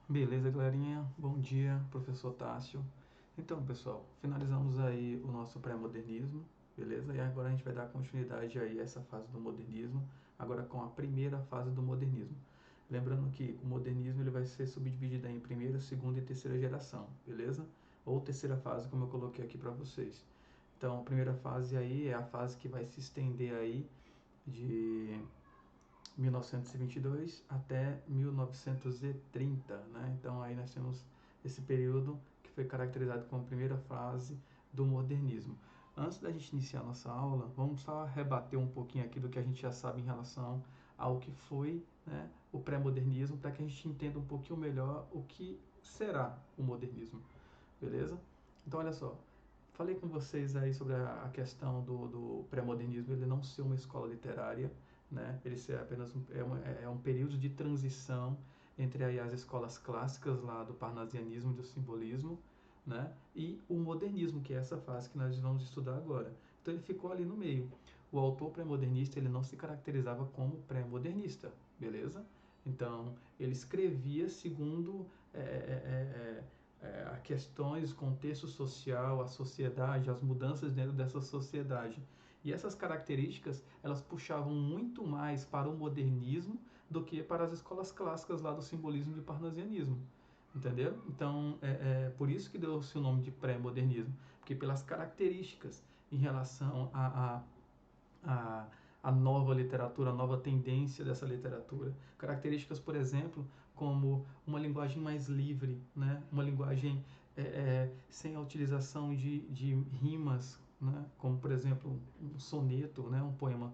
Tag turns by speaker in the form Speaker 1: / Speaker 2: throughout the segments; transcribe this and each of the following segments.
Speaker 1: Beleza, galerinha? Bom dia, professor Tássio. Então, pessoal, finalizamos aí o nosso pré-modernismo, beleza? E agora a gente vai dar continuidade aí a essa fase do modernismo, agora com a primeira fase do modernismo. Lembrando que o modernismo ele vai ser subdividido em primeira, segunda e terceira geração, beleza? Ou terceira fase, como eu coloquei aqui para vocês. Então, a primeira fase aí é a fase que vai se estender aí de 1922 até 1930, né? Então aí nós temos esse período que foi caracterizado como a primeira fase do modernismo. Antes da gente iniciar nossa aula, vamos só rebater um pouquinho aqui do que a gente já sabe em relação ao que foi, né, o pré-modernismo, para que a gente entenda um pouquinho melhor o que será o modernismo, beleza? Então olha só, falei com vocês aí sobre a questão do pré-modernismo, ele não ser uma escola literária, né? Ele ser apenas um período de transição entre aí as escolas clássicas lá do parnasianismo e do simbolismo, né? E o modernismo, que é essa fase que nós vamos estudar agora. Então ele ficou ali no meio. O autor pré-modernista ele não se caracterizava como pré-modernista, beleza? Então ele escrevia segundo a questões, contexto social, a sociedade, as mudanças dentro dessa sociedade. E essas características, elas puxavam muito mais para o modernismo do que para as escolas clássicas lá do simbolismo e do parnasianismo. Entendeu? Então, por isso que deu-se o nome de pré-modernismo, porque pelas características em relação a, a nova literatura, a nova tendência dessa literatura. Características, por exemplo, como uma linguagem mais livre, né? Uma linguagem sem a utilização de rimas, né? Como, por exemplo, um soneto, né? Um poema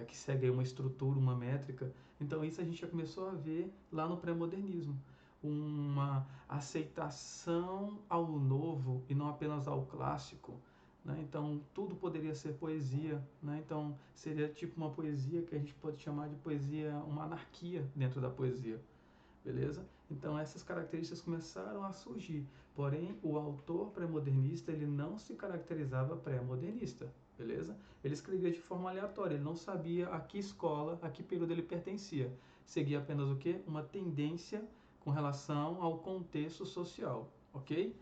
Speaker 1: que segue uma estrutura, uma métrica. Então, isso a gente já começou a ver lá no pré-modernismo. Uma aceitação ao novo e não apenas ao clássico, né? Então, tudo poderia ser poesia, né? Então, seria tipo uma poesia que a gente pode chamar de poesia, uma anarquia dentro da poesia, beleza? Então, essas características começaram a surgir. Porém, o autor pré-modernista, ele não se caracterizava pré-modernista, beleza? Ele escrevia de forma aleatória, ele não sabia a que escola, a que período ele pertencia. Seguia apenas o quê? Uma tendência com relação ao contexto social, ok?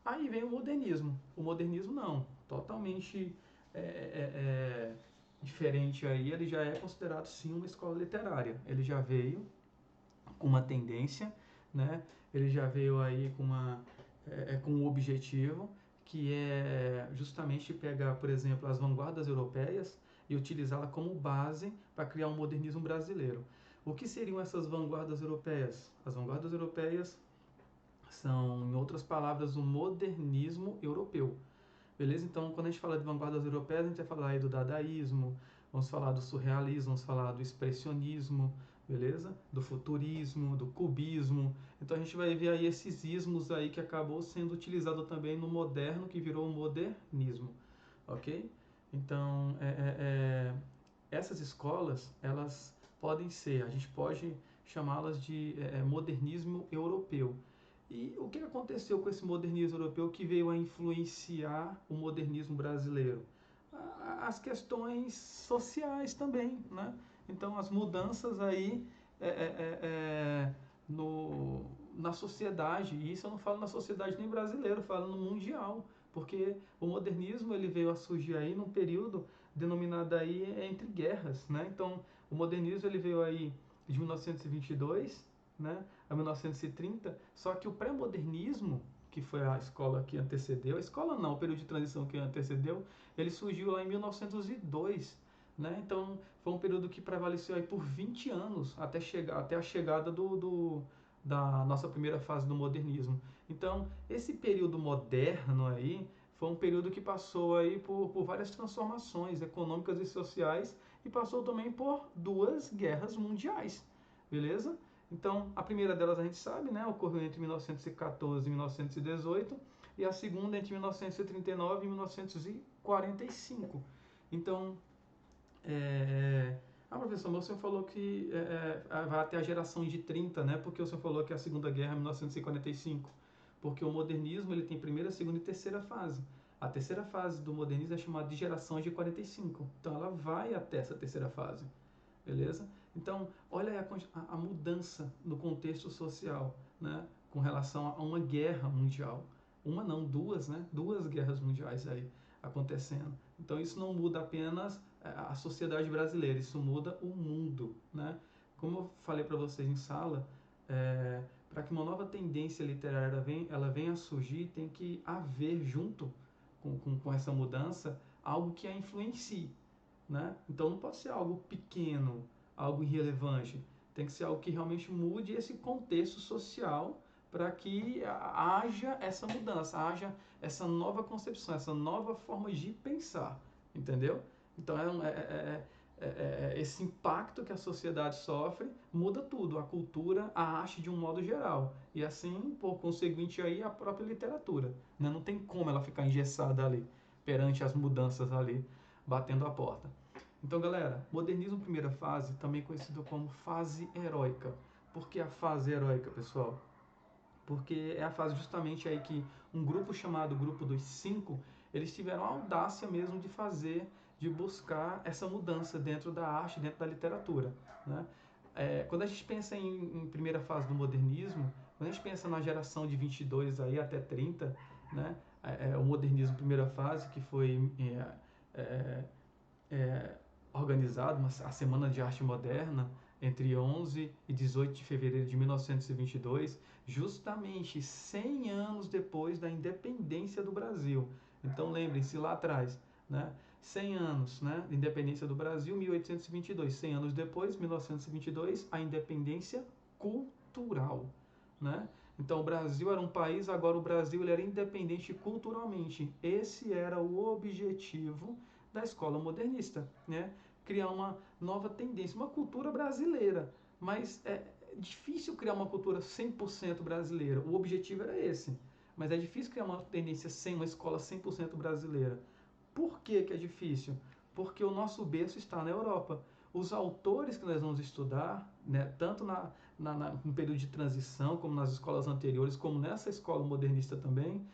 Speaker 1: Aí vem o modernismo. O modernismo não, totalmente é, é, é, diferente aí. Ele já é considerado sim uma escola literária. Ele já veio com uma tendência, né? Ele já veio aí com um objetivo que é justamente pegar, por exemplo, as vanguardas europeias e utilizá-la como base para criar um modernismo brasileiro. O que seriam essas vanguardas europeias? As vanguardas europeias são, em outras palavras, o modernismo europeu. Beleza? Então, quando a gente fala de vanguardas europeias, a gente vai falar aí do dadaísmo, vamos falar do surrealismo, vamos falar do expressionismo, beleza? Do futurismo, do cubismo. Então, a gente vai ver aí esses ismos aí que acabou sendo utilizado também no moderno, que virou o modernismo, ok? Então, essas escolas, elas podem ser, a gente pode chamá-las de modernismo europeu. E o que aconteceu com esse modernismo europeu que veio a influenciar o modernismo brasileiro? As questões sociais também, né? Então as mudanças aí é, é, é, é, na sociedade, e isso eu não falo na sociedade nem brasileira, eu falo no mundial, porque o modernismo ele veio a surgir aí num período denominado aí entre guerras, né? Então o modernismo ele veio aí de 1922, né, a 1930, só que o pré-modernismo, que foi a escola que antecedeu, a escola não, o período de transição que antecedeu, ele surgiu lá em 1902, né? Então foi um período que prevaleceu aí por 20 anos até a chegada da nossa primeira fase do modernismo. Então esse período moderno aí foi um período que passou aí por várias transformações econômicas e sociais e passou também por duas guerras mundiais, beleza? Então, a primeira delas a gente sabe, né, ocorreu entre 1914 e 1918, e a segunda entre 1939 e 1945. Então, professor, o senhor falou que vai até a geração de 30, né? Porque o senhor falou que a Segunda Guerra é 1945. Porque o modernismo ele tem primeira, segunda e terceira fase. A terceira fase do modernismo é chamada de geração de 45. Então ela vai até essa terceira fase, beleza? Então, olha aí a mudança no contexto social, né, com relação a uma guerra mundial. Uma não, duas, né? Duas guerras mundiais aí acontecendo. Então, isso não muda apenas a sociedade brasileira, isso muda o mundo, né? Como eu falei para vocês em sala, para que uma nova tendência literária ela venha a surgir, tem que haver junto com essa mudança algo que a influencie, né? Então não pode ser algo pequeno, algo irrelevante. Tem que ser algo que realmente mude esse contexto social para que haja essa mudança, haja essa nova concepção, essa nova forma de pensar, entendeu? Então esse impacto que a sociedade sofre muda tudo, a cultura, a arte de um modo geral. E assim, por conseguinte, aí a própria literatura, né? Não tem como ela ficar engessada ali, perante as mudanças ali, batendo a porta. Então, galera, modernismo primeira fase, também conhecido como fase heróica. Por que a fase heróica, pessoal? Porque é a fase justamente aí que um grupo chamado Grupo dos Cinco, eles tiveram a audácia mesmo de fazer, de buscar essa mudança dentro da arte, dentro da literatura, né? Quando a gente pensa em primeira fase do modernismo, quando a gente pensa na geração de 22 aí até 30, né? O modernismo primeira fase, que foi é, é, organizado a Semana de Arte Moderna entre 11 e 18 de fevereiro de 1922, justamente 100 anos depois da independência do Brasil. Então lembrem-se lá atrás, né? 100 anos, né, de independência do Brasil, 1822. 100 anos depois, 1922, a independência cultural, né? Então o Brasil era um país, agora o Brasil ele era independente culturalmente. Esse era o objetivo da escola modernista, né? Criar uma nova tendência, uma cultura brasileira, mas é difícil criar uma cultura 100% brasileira. O objetivo era esse, mas é difícil criar uma tendência sem uma escola 100% brasileira. Por que é difícil? Porque o nosso berço está na Europa. Os autores que nós vamos estudar, né, tanto no período de transição, como nas escolas anteriores, como nessa escola modernista também,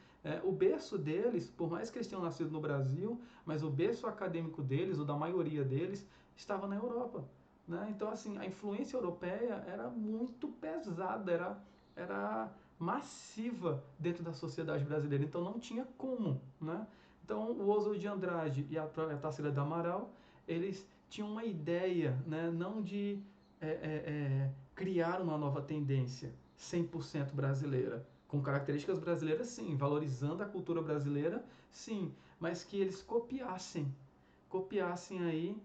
Speaker 1: o berço deles, por mais que eles tenham nascido no Brasil, mas o berço acadêmico deles, ou da maioria deles, estava na Europa, né? Então, assim, a influência europeia era muito pesada, era massiva dentro da sociedade brasileira, então não tinha como, né? Então, o Oswald de Andrade e a Tarsila do Amaral, eles tinham uma ideia, né, não de criar uma nova tendência 100% brasileira, com características brasileiras, sim, valorizando a cultura brasileira, sim, mas que eles copiassem aí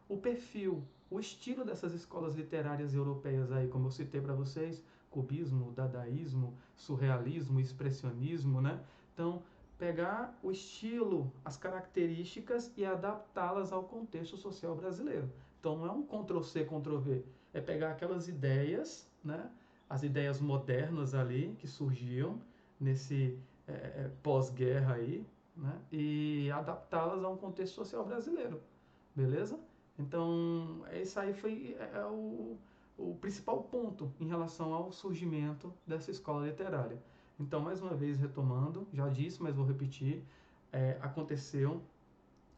Speaker 1: o perfil, o estilo dessas escolas literárias europeias aí, como eu citei para vocês, cubismo, dadaísmo, surrealismo, expressionismo, né? Então, pegar o estilo, as características e adaptá-las ao contexto social brasileiro. Então, não é um Ctrl+C, Ctrl+V, é pegar aquelas ideias, né? As ideias modernas ali que surgiam nesse pós-guerra aí, né? E adaptá-las a um contexto social brasileiro, beleza? Então, esse aí foi o principal ponto em relação ao surgimento dessa escola literária. Então, mais uma vez, retomando, já disse, mas vou repetir, aconteceu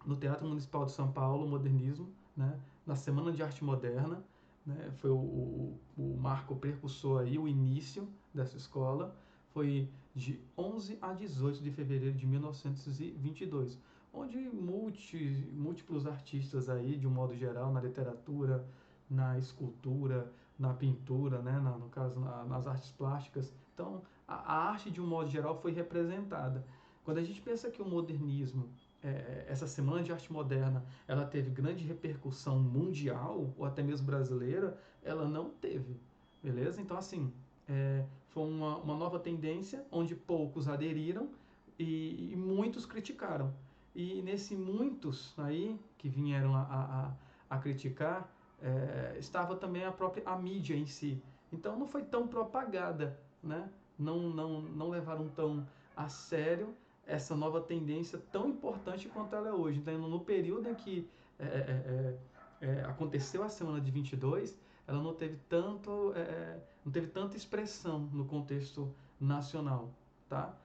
Speaker 1: no Teatro Municipal de São Paulo, o modernismo, né, na Semana de Arte Moderna, né, foi o marco precursor aí, o início dessa escola, foi de 11 a 18 de fevereiro de 1922, onde múltiplos artistas aí, de um modo geral, na literatura, na escultura, na pintura, né, no caso nas artes plásticas, então a arte de um modo geral foi representada. Quando a gente pensa que o modernismo, essa Semana de Arte Moderna, ela teve grande repercussão mundial ou até mesmo brasileira, ela não teve, beleza? Então assim, foi uma nova tendência onde poucos aderiram e muitos criticaram. E nesse muitos aí que vieram a criticar, estava também a mídia em si. Então não foi tão propagada, né? Não levaram tão a sério essa nova tendência tão importante quanto ela é hoje. Então, no período em que aconteceu a semana de 22, ela não teve tanta expressão no contexto nacional, tá?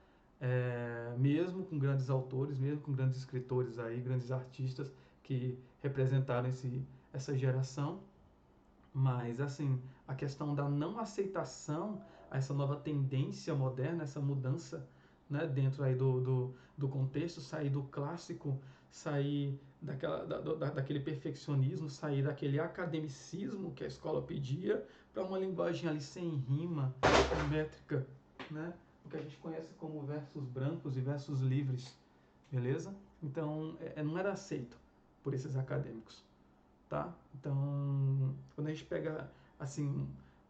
Speaker 1: Mesmo com grandes autores, mesmo com grandes escritores aí, grandes artistas que representaram essa geração, mas assim, a questão da não aceitação a essa nova tendência moderna, essa mudança, né, dentro aí do contexto, sair do clássico, sair daquele perfeccionismo, sair daquele academicismo que a escola pedia, para uma linguagem ali sem rima, métrica, né? O que a gente conhece como versos brancos e versos livres, beleza? Então, não era aceito por esses acadêmicos, tá? Então, quando a gente pega, assim,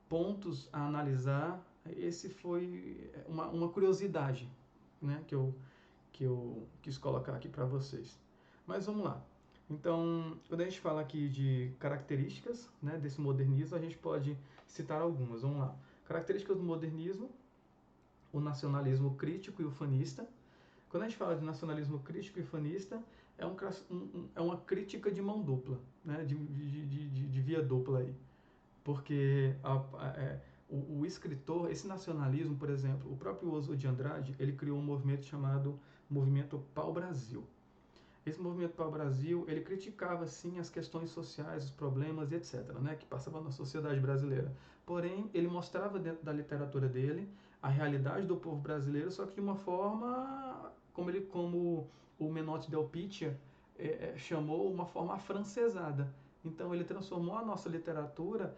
Speaker 1: pontos a analisar, esse foi uma curiosidade, né, que eu quis colocar aqui para vocês. Mas vamos lá. Então, quando a gente fala aqui de características, né, desse modernismo, a gente pode citar algumas. Vamos lá. Características do modernismo: o nacionalismo crítico e ufanista. Quando a gente fala de nacionalismo crítico e ufanista, é uma crítica de mão dupla, né, de via dupla aí. Porque o escritor, esse nacionalismo, por exemplo, o próprio Oswald de Andrade, ele criou um movimento chamado Movimento Pau-Brasil. Esse movimento Pau-Brasil, ele criticava, sim, as questões sociais, os problemas, etc., né, que passavam na sociedade brasileira. Porém, ele mostrava dentro da literatura dele a realidade do povo brasileiro, só que de uma forma, como o Menotti Del Pitta chamou, uma forma afrancesada. Então, ele transformou a nossa literatura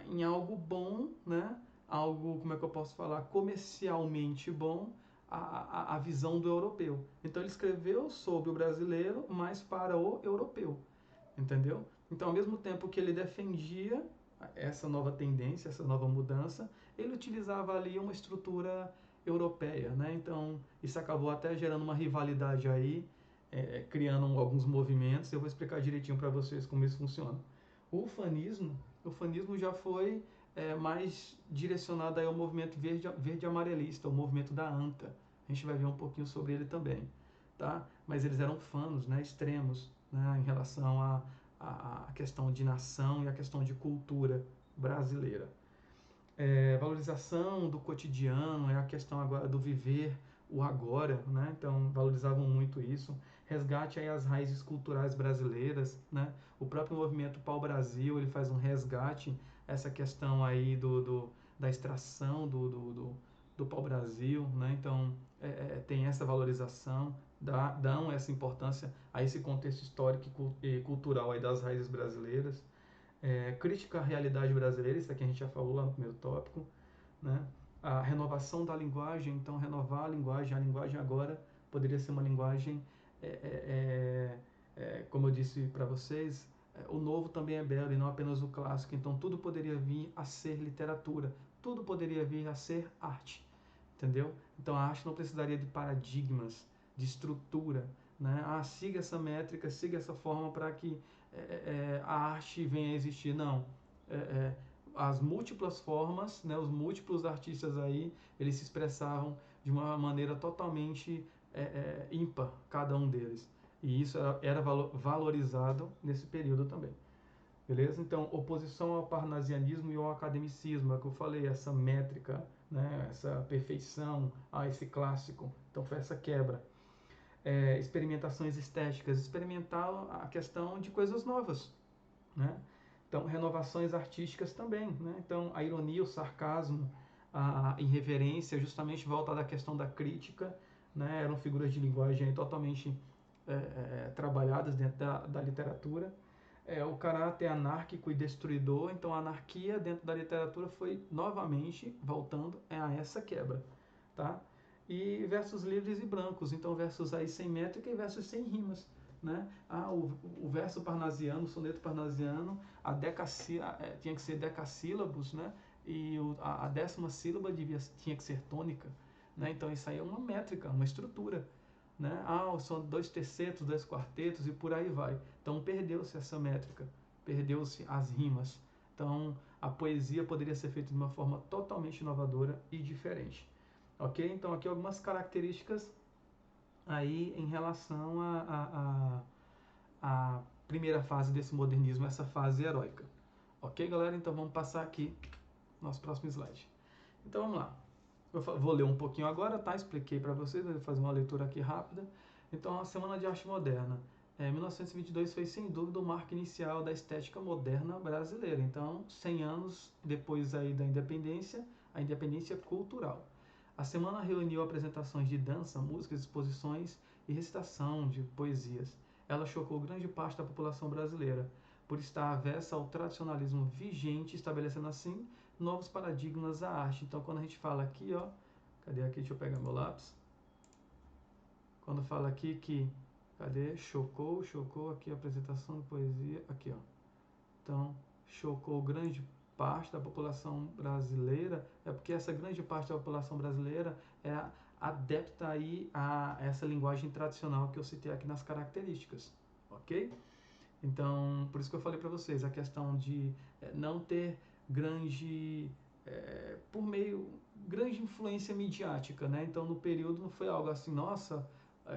Speaker 1: em algo bom, né, algo, como é que eu posso falar, comercialmente bom, a visão do europeu. Então ele escreveu sobre o brasileiro, mas para o europeu, entendeu? Então, ao mesmo tempo que ele defendia essa nova tendência, essa nova mudança, ele utilizava ali uma estrutura europeia, né? Então isso acabou até gerando uma rivalidade aí, criando alguns movimentos. Eu vou explicar direitinho para vocês como isso funciona. O fanismo já foi mais direcionado aí ao movimento verde amarelista, o movimento da ANTA. A gente vai ver um pouquinho sobre ele também, tá? Mas eles eram fanos, né, extremos, né, em relação à questão de nação e à questão de cultura brasileira. Valorização do cotidiano, é a questão agora do viver o agora, né? Então valorizavam muito isso. Resgate aí as raízes culturais brasileiras, né? O próprio movimento Pau-Brasil, ele faz um resgate essa questão aí da extração do pau-brasil, né? Então tem essa valorização, dão essa importância a esse contexto histórico e cultural aí das raízes brasileiras. Crítica à realidade brasileira, isso aqui a gente já falou lá no primeiro tópico, né? A renovação da linguagem, então renovar a linguagem agora poderia ser uma linguagem, como eu disse para vocês, o novo também é belo e não apenas o clássico, então tudo poderia vir a ser literatura, tudo poderia vir a ser arte, entendeu? Então a arte não precisaria de paradigmas, de estrutura, né? Siga essa métrica, siga essa forma para que a arte venha a existir. Não. As múltiplas formas, né, os múltiplos artistas aí, eles se expressavam de uma maneira totalmente ímpar, cada um deles. E isso era valorizado nesse período também. Beleza? Então, oposição ao parnasianismo e ao academicismo, é o que eu falei, essa métrica, né, essa perfeição, esse clássico. Então, foi essa quebra. Experimentações estéticas, experimentar a questão de coisas novas, né? Então, renovações artísticas também, né? Então, a ironia, o sarcasmo, a irreverência, justamente voltada à questão da crítica, né? Eram figuras de linguagem totalmente trabalhadas dentro da literatura. O caráter anárquico e destruidor, então a anarquia dentro da literatura foi novamente voltando a essa quebra, tá? E versos livres e brancos, então versos aí sem métrica e versos sem rimas, né? O verso parnasiano, o soneto parnasiano, tinha que ser decassílabos, né? E a 10ª sílaba tinha que ser tônica, né? Então isso aí é uma métrica, uma estrutura, né? São 2 tercetos, 2 quartetos e por aí vai. Então perdeu-se essa métrica, perdeu-se as rimas. Então a poesia poderia ser feita de uma forma totalmente inovadora e diferente. Ok? Então aqui algumas características aí em relação à primeira fase desse modernismo, essa fase heróica. Ok, galera? Então vamos passar aqui no nosso próximo slide. Então vamos lá. Eu vou ler um pouquinho agora, tá? Expliquei para vocês, vou fazer uma leitura aqui rápida. Então, a Semana de Arte Moderna. 1922 foi sem dúvida o marco inicial da estética moderna brasileira. Então, 100 anos depois aí da independência, a independência cultural. A semana reuniu apresentações de dança, músicas, exposições e recitação de poesias. Ela chocou grande parte da população brasileira, por estar avessa ao tradicionalismo vigente, estabelecendo assim novos paradigmas à arte. Então, quando a gente fala aqui, ó, cadê aqui? Deixa eu pegar meu lápis. Quando fala aqui que, cadê? Chocou aqui a apresentação de poesia, aqui, ó. Então, chocou grande parte da população brasileira, é porque essa grande parte da população brasileira é adepta aí a essa linguagem tradicional que eu citei aqui nas características, ok? Então, por isso que eu falei para vocês, a questão de não ter grande, por meio, grande influência midiática, né? Então, no período não foi algo assim, nossa,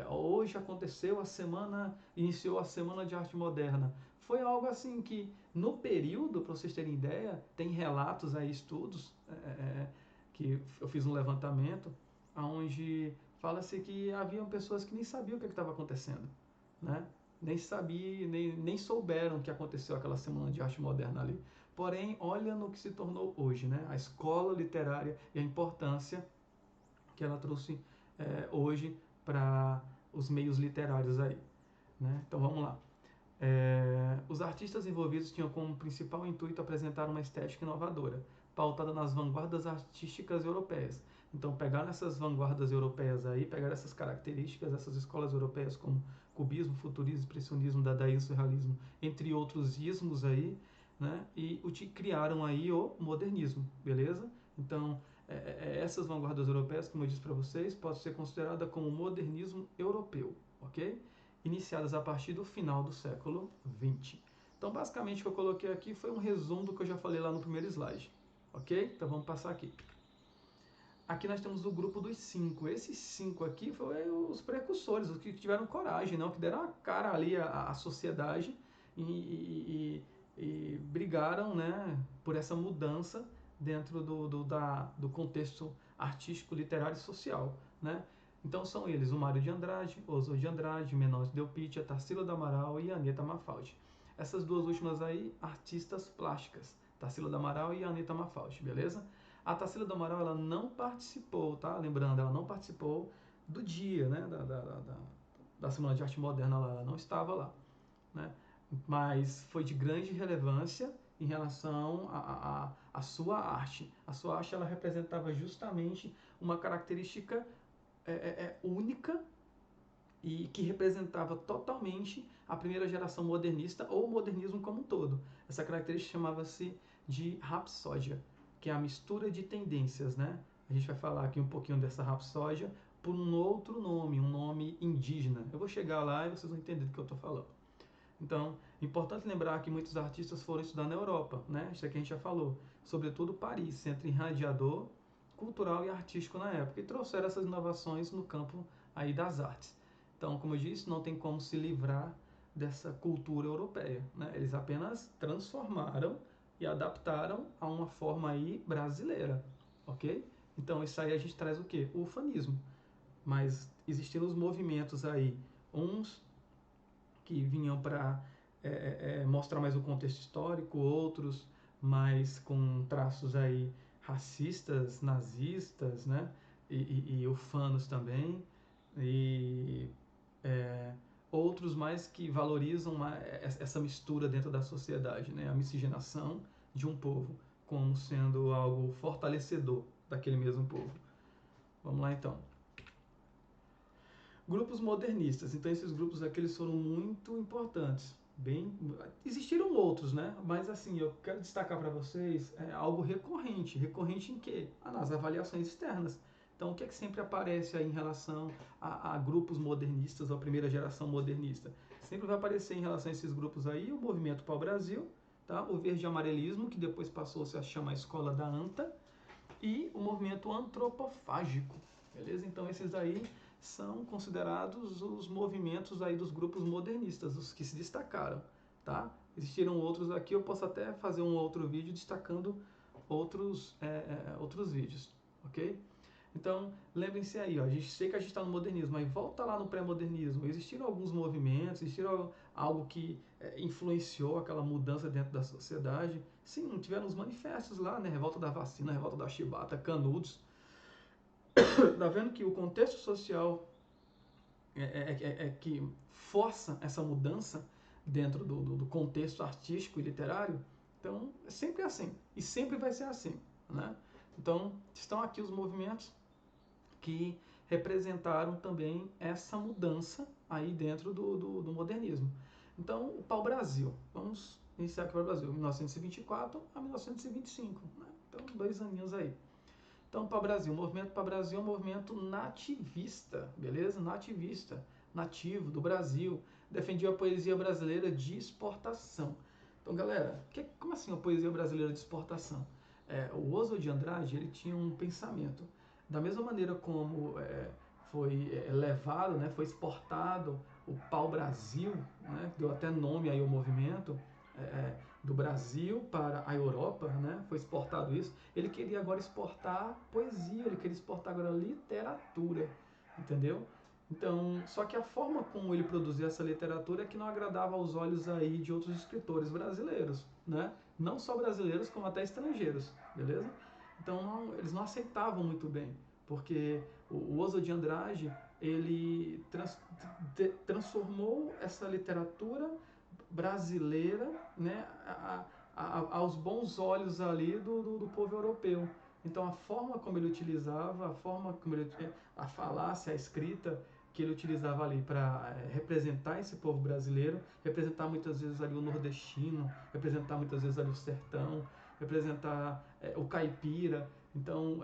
Speaker 1: hoje aconteceu a semana, iniciou a Semana de Arte Moderna. Foi algo assim que, no período, para vocês terem ideia, tem relatos aí, estudos, que eu fiz um levantamento, onde fala-se que haviam pessoas que nem sabiam o que estava acontecendo, né? Nem sabia, nem souberam o que aconteceu aquela Semana de Arte Moderna ali. Porém, olha no que se tornou hoje, né? A escola literária e a importância que ela trouxe hoje para os meios literários aí, né? Então vamos lá. Os artistas envolvidos tinham como principal intuito apresentar uma estética inovadora, pautada nas vanguardas artísticas europeias. Então, pegaram essas vanguardas europeias aí, pegaram essas características, essas escolas europeias como cubismo, futurismo, expressionismo, dadaísmo, surrealismo, entre outros ismos aí, né? E criaram aí o modernismo, beleza? Então, essas vanguardas europeias, como eu disse para vocês, podem ser consideradas como modernismo europeu, ok? Iniciadas a partir do final do século XX. Então, basicamente, o que eu coloquei aqui foi um resumo do que eu já falei lá no primeiro slide, ok? Então, vamos passar aqui. Aqui nós temos o grupo dos 5. Esses 5 aqui foram os precursores, os que tiveram coragem, não? Que deram a cara ali à sociedade e brigaram, né, por essa mudança dentro do contexto artístico, literário e social, né? Então são eles o Mário de Andrade, Oswald de Andrade, Menor de Delpitia, Tarsila do Amaral e Aneta Mafaldi. Essas duas últimas aí, artistas plásticas, Tarsila do Amaral e Aneta Mafaldi, beleza? A Tarsila do Amaral, ela não participou, tá? Lembrando, ela não participou do dia, né? Da Semana de Arte Moderna, ela não estava lá, né? Mas foi de grande relevância em relação à sua arte. A sua arte, ela representava justamente uma característica única e que representava totalmente a primeira geração modernista ou o modernismo como um todo. Essa característica chamava-se de rapsódia, que é a mistura de tendências, né? A gente vai falar aqui um pouquinho dessa rapsódia por um outro nome, um nome indígena. Eu vou chegar lá e vocês vão entender do que eu estou falando. Então, é importante lembrar que muitos artistas foram estudar na Europa, né? Isso aqui a gente já falou. Sobretudo Paris, centro irradiador cultural e artístico na época, e trouxeram essas inovações no campo aí das artes. Então, como eu disse, não tem como se livrar dessa cultura europeia, né? Eles apenas transformaram e adaptaram a uma forma aí brasileira, ok? Então, isso aí a gente traz o quê? O ufanismo. Mas existiram os movimentos aí, uns que vinham para mostrar mais o contexto histórico, outros mais com traços aí racistas, nazistas, né? E ufanos também, e outros mais que valorizam essa mistura dentro da sociedade, né? A miscigenação de um povo como sendo algo fortalecedor daquele mesmo povo. Vamos lá então. Grupos modernistas. Então esses grupos aqui eles foram muito importantes. Existiram outros, né? Mas assim, eu quero destacar para vocês algo recorrente. Recorrente em quê? Nas avaliações externas. Então o que é que sempre aparece aí em relação a grupos modernistas, a primeira geração modernista? Sempre vai aparecer em relação a esses grupos aí o Movimento Pau-Brasil, tá? O Verde Amarelismo, que depois passou-se a chamar a Escola da Anta, e o movimento antropofágico, beleza? Então esses aí são considerados os movimentos aí dos grupos modernistas, os que se destacaram, tá? Existiram outros aqui, eu posso até fazer um outro vídeo destacando outros vídeos, ok? Então, lembrem-se aí, ó, a gente sei que a gente está no modernismo, mas volta lá no pré-modernismo. Existiram alguns movimentos, existiram algo que influenciou aquela mudança dentro da sociedade. Sim, tiveram os manifestos lá, né? Revolta da vacina, revolta da chibata, Canudos. Tá vendo que o contexto social que força essa mudança dentro do contexto artístico e literário? Então, é sempre assim. E sempre vai ser assim, né? Então, estão aqui os movimentos que representaram também essa mudança aí dentro do modernismo. Então, o pau-brasil. Vamos iniciar aqui para o Brasil, 1924 a 1925. Né? Então, 2 aninhos aí. Então, pau-brasil. O movimento pau-brasil é um movimento nativista, beleza? Nativista, nativo do Brasil. Defendia a poesia brasileira de exportação. Então, galera, como assim a poesia brasileira de exportação? O Oswald de Andrade, ele tinha um pensamento. Da mesma maneira como foi levado, né, foi exportado o pau-brasil, né, deu até nome aí ao movimento, do Brasil para a Europa, né, foi exportado isso. Ele queria agora exportar poesia, ele queria exportar agora literatura, entendeu? Então, só que a forma como ele produzia essa literatura é que não agradava aos olhos aí de outros escritores brasileiros, né? Não só brasileiros, como até estrangeiros, beleza? Então, eles não aceitavam muito bem, porque o Oswald de Andrade, ele transformou essa literatura brasileira, né, aos bons olhos ali do povo europeu. Então, a forma como ele utilizava, a forma como ele, a falácia, a escrita que ele utilizava ali para representar esse povo brasileiro, representar muitas vezes ali o nordestino, representar muitas vezes ali o sertão, representar o caipira. Então,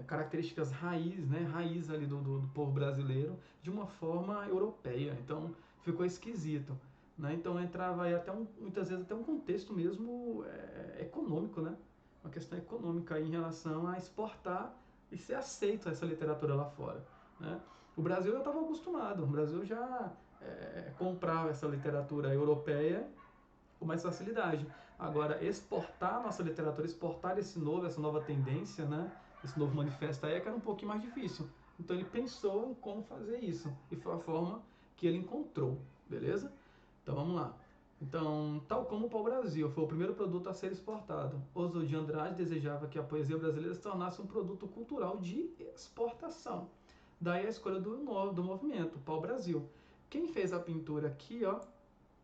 Speaker 1: características raiz, né, raiz ali do povo brasileiro de uma forma europeia. Então, ficou esquisito. Né? Então, entrava aí até muitas vezes até um contexto mesmo econômico, né? Uma questão econômica aí em relação a exportar e ser aceito essa literatura lá fora. Né? O Brasil já estava acostumado, o Brasil já comprava essa literatura europeia com mais facilidade. Agora, exportar a nossa literatura, exportar essa nova tendência, né? Esse novo manifesto aí, é que era um pouquinho mais difícil. Então ele pensou em como fazer isso. E foi a forma que ele encontrou, beleza? Então vamos lá. Então, tal como o pau-brasil foi o primeiro produto a ser exportado, Oswald de Andrade desejava que a poesia brasileira se tornasse um produto cultural de exportação. Daí a escolha do movimento, pau-brasil. Quem fez a pintura aqui, ó,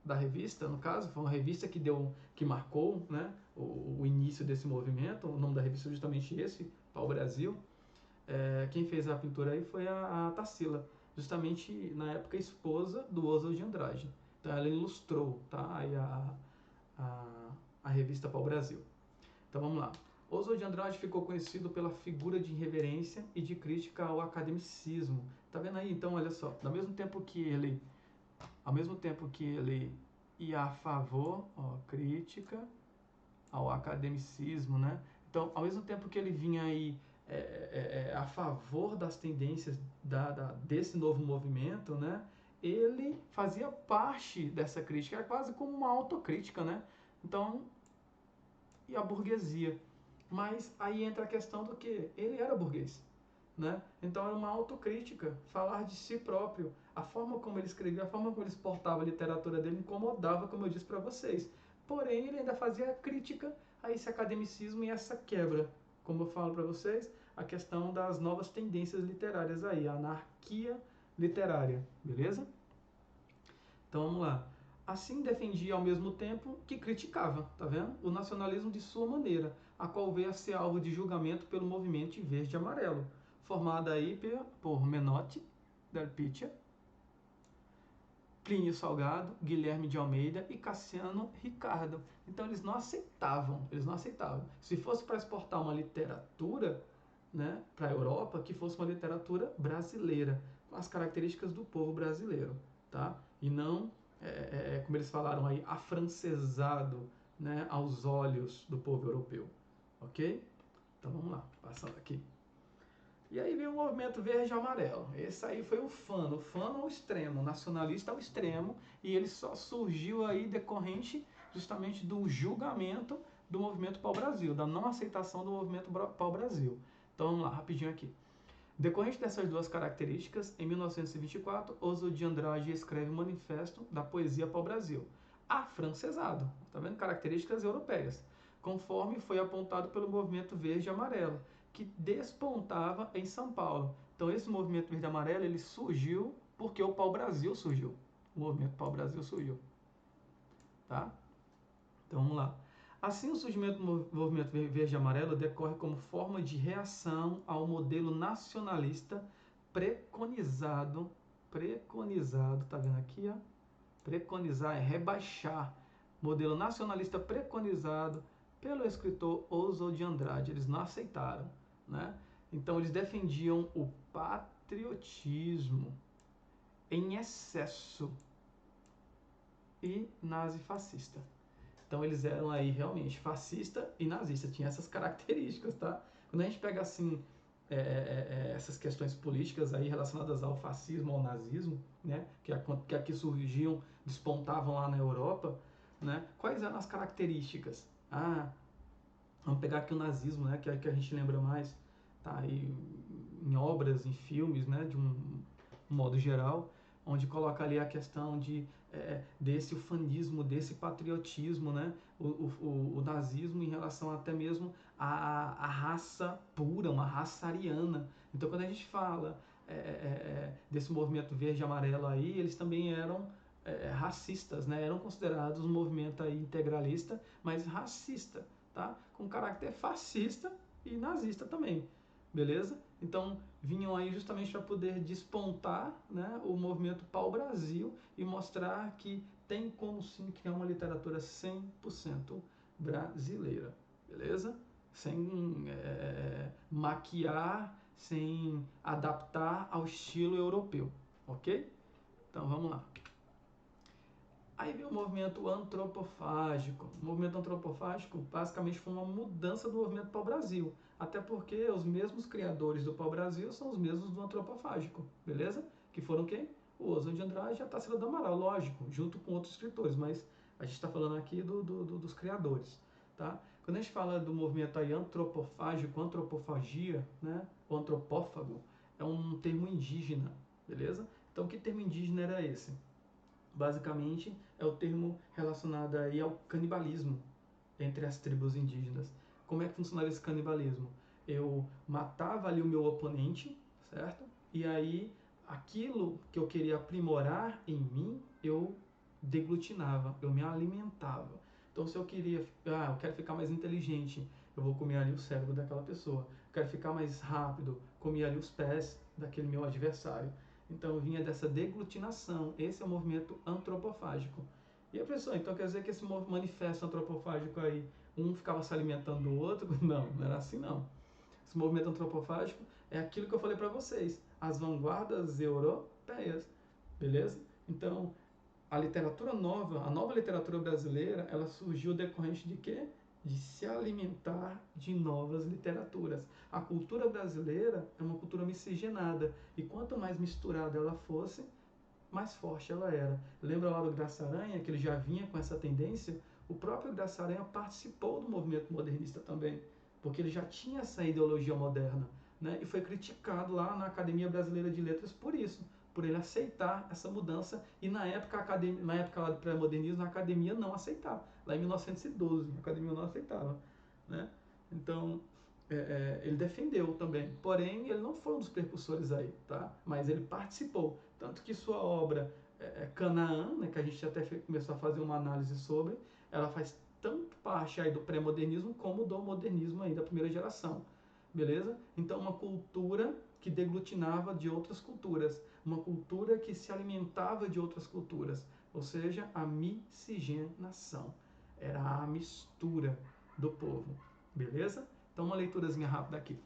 Speaker 1: da revista, no caso, foi uma revista que marcou, né, o início desse movimento. O nome da revista é justamente esse, Pau Brasil. Quem fez a pintura aí foi a Tarsila, justamente na época esposa do Oswald de Andrade. Então ela ilustrou, tá, aí a revista Pau Brasil. Então vamos lá. Oswald de Andrade ficou conhecido pela figura de irreverência e de crítica ao academicismo. Tá vendo aí? Então, olha só, ao mesmo tempo que ele ia a favor, ó, crítica ao academicismo, né? Então, ao mesmo tempo que ele vinha aí a favor das tendências desse novo movimento, né? Ele fazia parte dessa crítica, era quase como uma autocrítica, né? Então, e a burguesia. Mas aí entra a questão do que ele era burguês. Né? Então era uma autocrítica, falar de si próprio. A forma como ele escrevia, a forma como ele exportava a literatura dele incomodava, como eu disse para vocês. Porém, ele ainda fazia crítica a esse academicismo e essa quebra. Como eu falo para vocês, a questão das novas tendências literárias aí, a anarquia literária, beleza? Então vamos lá. Assim defendia ao mesmo tempo que criticava, tá vendo? O nacionalismo de sua maneira, a qual veio a ser alvo de julgamento pelo movimento verde e amarelo, formada aí por Menotti, Del Picchia, Plínio Salgado, Guilherme de Almeida e Cassiano Ricardo. Então eles não aceitavam. Se fosse para exportar uma literatura, né, para a Europa, que fosse uma literatura brasileira, com as características do povo brasileiro, tá? E não, como eles falaram aí, afrancesado, né, aos olhos do povo europeu, ok? Então vamos lá, passando aqui. E aí veio o movimento verde e amarelo. Esse aí foi o fano ao extremo, o nacionalista ao extremo, e ele só surgiu aí decorrente justamente do julgamento do movimento pau-brasil, da não aceitação do movimento pau-brasil. Então vamos lá, rapidinho aqui. Decorrente dessas duas características, em 1924, Oswald de Andrade escreve o Manifesto da Poesia pau-brasil, afrancesado, tá vendo? Características europeias, conforme foi apontado pelo movimento verde e amarelo, que despontava em São Paulo. Então esse movimento verde e amarelo, ele surgiu porque o pau-brasil surgiu. O movimento pau-brasil surgiu, tá? Então vamos lá. Assim, o surgimento do movimento verde e amarelo decorre como forma de reação ao modelo nacionalista preconizado, tá vendo aqui, ó? Preconizar é rebaixar, modelo nacionalista preconizado pelo escritor Oswald de Andrade. Eles não aceitaram, né? Então eles defendiam o patriotismo em excesso e nazifascista. Então eles eram aí realmente fascista e nazista, tinha essas características, tá? Quando a gente pega assim essas questões políticas aí relacionadas ao fascismo, ao nazismo, né? Que aqui surgiam, despontavam lá na Europa, né? Quais eram as características? Vamos pegar aqui o nazismo, né? Que é que a gente lembra mais, tá? Aí em obras, em filmes, né? De um modo geral, onde coloca ali a questão desse ufanismo, desse patriotismo, né? O nazismo em relação até mesmo à raça pura, uma raça ariana. Então, quando a gente fala desse movimento verde e amarelo aí, eles também eram racistas, né? Eram considerados um movimento aí integralista, mas racista, tá? Com caráter fascista e nazista também, beleza? Então, vinham aí justamente para poder despontar, né, o movimento pau-brasil e mostrar que tem como sim criar uma literatura 100% brasileira, beleza? Sem maquiar, sem adaptar ao estilo europeu, ok? Então vamos lá. Aí vem o movimento antropofágico. O movimento antropofágico basicamente foi uma mudança do movimento pau-brasil. Até porque os mesmos criadores do pau-brasil são os mesmos do antropofágico, beleza? Que foram quem? O Oswald de Andrade e a Tarsila do Amaral, lógico, junto com outros escritores, mas a gente está falando aqui dos criadores, tá? Quando a gente fala do movimento aí antropofágico, antropofagia, né? O antropófago é um termo indígena, beleza? Então, que termo indígena era esse? Basicamente é o termo relacionado aí ao canibalismo entre as tribos indígenas. Como é que funcionava esse canibalismo? Eu matava ali o meu oponente, certo? E aí aquilo que eu queria aprimorar em mim, eu deglutinava, eu me alimentava. Então se eu queria, eu quero ficar mais inteligente, eu vou comer ali o cérebro daquela pessoa. Eu quero ficar mais rápido, comer ali os pés daquele meu adversário. Então vinha dessa deglutinação. Esse é o movimento antropofágico. E a pessoa, então quer dizer que esse manifesto antropofágico aí, um ficava se alimentando do outro? Não, não era assim não. Esse movimento antropofágico é aquilo que eu falei para vocês, as vanguardas europeias, beleza? Então, a literatura nova, a nova literatura brasileira, ela surgiu decorrente de quê? De se alimentar de novas literaturas. A cultura brasileira é uma cultura miscigenada, e quanto mais misturada ela fosse, mais forte ela era. Lembra lá do Graça Aranha, que ele já vinha com essa tendência? O próprio Graça Aranha participou do movimento modernista também, porque ele já tinha essa ideologia moderna, né? E foi criticado lá na Academia Brasileira de Letras por isso, por ele aceitar essa mudança, e na época lá do pré-modernismo, a academia não aceitava. Lá em 1912, a academia não aceitava, né? Então, ele defendeu também, porém ele não foi um dos precursores aí, tá? Mas ele participou, tanto que sua obra Canaã, né, que a gente até começou a fazer uma análise sobre, ela faz tanto parte aí do pré-modernismo como do modernismo aí da primeira geração, beleza? Então uma cultura que deglutinava de outras culturas, uma cultura que se alimentava de outras culturas, ou seja, a miscigenação, era a mistura do povo, beleza? Então, uma leiturazinha rápida aqui.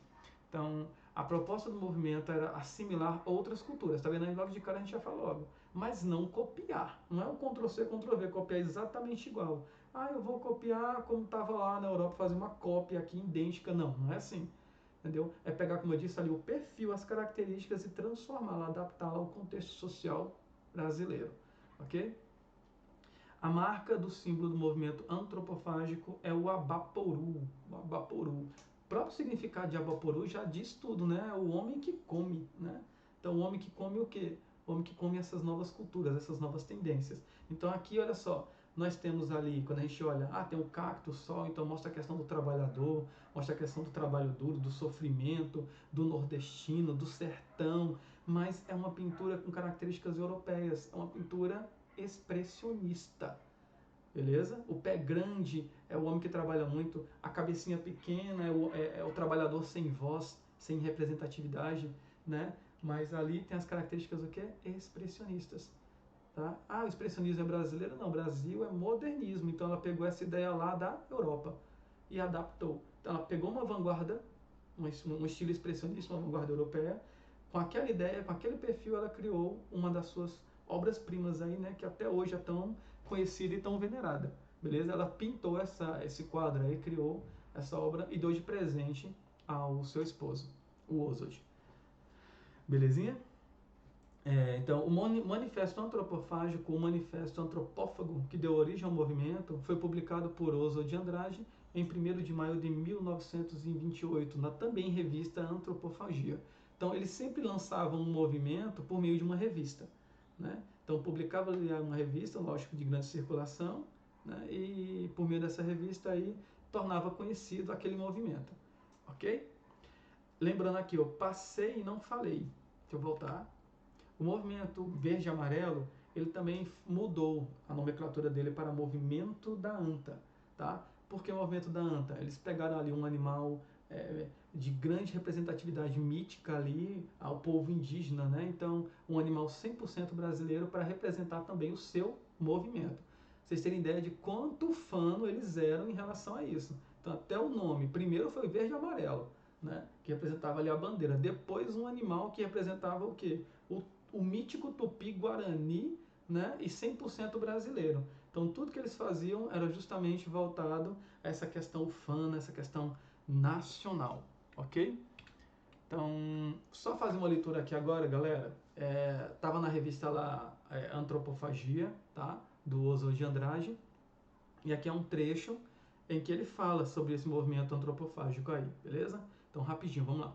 Speaker 1: Então, a proposta do movimento era assimilar outras culturas. Tá vendo aí logo de cara a gente já falou logo. Mas não copiar. Não é o Ctrl-C, Ctrl-V, copiar exatamente igual. Eu vou copiar como estava lá na Europa, fazer uma cópia aqui idêntica. Não, não é assim. Entendeu? É pegar, como eu disse ali, o perfil, as características e transformá-la, adaptá-la ao contexto social brasileiro. Ok? A marca do símbolo do movimento antropofágico é o Abaporu. O Abaporu. O próprio significado de Abaporu já diz tudo, né? O homem que come, né? Então, o homem que come o quê? O homem que come essas novas culturas, essas novas tendências. Então, aqui, olha só, nós temos ali, quando a gente olha, tem o cacto, o sol, então mostra a questão do trabalhador, mostra a questão do trabalho duro, do sofrimento, do nordestino, do sertão, mas é uma pintura com características europeias, é uma pintura expressionista, beleza? O pé grande é o homem que trabalha muito, a cabecinha pequena é o trabalhador sem voz, sem representatividade, né? Mas ali tem as características o quê? Expressionistas. Tá? O expressionismo é brasileiro? Não, o Brasil é modernismo, então ela pegou essa ideia lá da Europa e adaptou. Então ela pegou uma vanguarda, um estilo expressionista, uma vanguarda europeia, com aquela ideia, com aquele perfil, ela criou uma das suas obras-primas aí, né, que até hoje é tão conhecida e tão venerada, beleza? Ela pintou esse quadro aí, criou essa obra e deu de presente ao seu esposo, o Oswald. Belezinha? Então, o Manifesto Antropofágico, o Manifesto Antropófago, que deu origem ao movimento, foi publicado por Oswald de Andrade em 1º de maio de 1928, na também revista Antropofagia. Então, eles sempre lançavam um movimento por meio de uma revista, né? Então, publicava uma revista, lógico, de grande circulação, né? E por meio dessa revista aí, tornava conhecido aquele movimento, ok? Lembrando aqui, eu passei e não falei. Deixa eu voltar. O movimento verde e amarelo, ele também mudou a nomenclatura dele para movimento da anta, tá? Por que o movimento da anta? Eles pegaram ali um animal de grande representatividade mítica ali ao povo indígena, né? Então, um animal 100% brasileiro para representar também o seu movimento. Vocês terem ideia de quanto fano eles eram em relação a isso. Então, até o nome, primeiro foi verde e amarelo, né? Que representava ali a bandeira. Depois um animal que representava o quê? O mítico tupi-guarani, né, e 100% brasileiro. Então, tudo que eles faziam era justamente voltado a essa questão ufana, essa questão nacional, ok? Então, só fazer uma leitura aqui agora, galera. Tava na revista lá, Antropofagia, tá? Do Oswald de Andrade. E aqui é um trecho em que ele fala sobre esse movimento antropofágico aí, beleza? Então, rapidinho, vamos lá.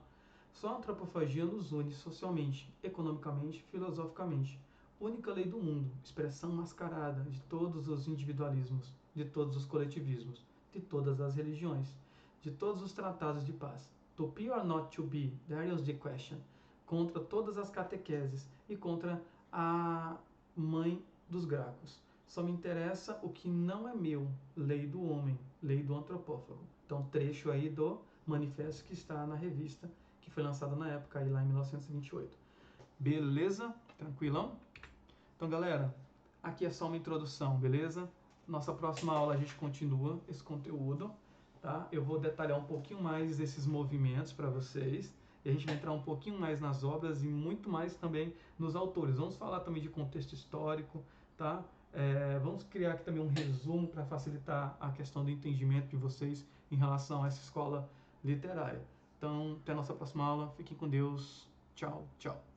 Speaker 1: Só a antropofagia nos une socialmente, economicamente, filosoficamente. Única lei do mundo, expressão mascarada de todos os individualismos, de todos os coletivismos, de todas as religiões, de todos os tratados de paz. To be or not to be, there is the question. Contra todas as catequeses e contra a mãe dos Gracos. Só me interessa o que não é meu, lei do homem, lei do antropófago. Então, trecho aí do manifesto que está na revista, que foi lançada na época, aí lá em 1928. Beleza? Tranquilão? Então, galera, aqui é só uma introdução, beleza? Nossa próxima aula a gente continua esse conteúdo, tá? Eu vou detalhar um pouquinho mais desses movimentos para vocês, e a gente vai entrar um pouquinho mais nas obras e muito mais também nos autores. Vamos falar também de contexto histórico, tá? Vamos criar aqui também um resumo para facilitar a questão do entendimento de vocês em relação a essa escola literária. Então, até a nossa próxima aula. Fiquem com Deus. Tchau, tchau.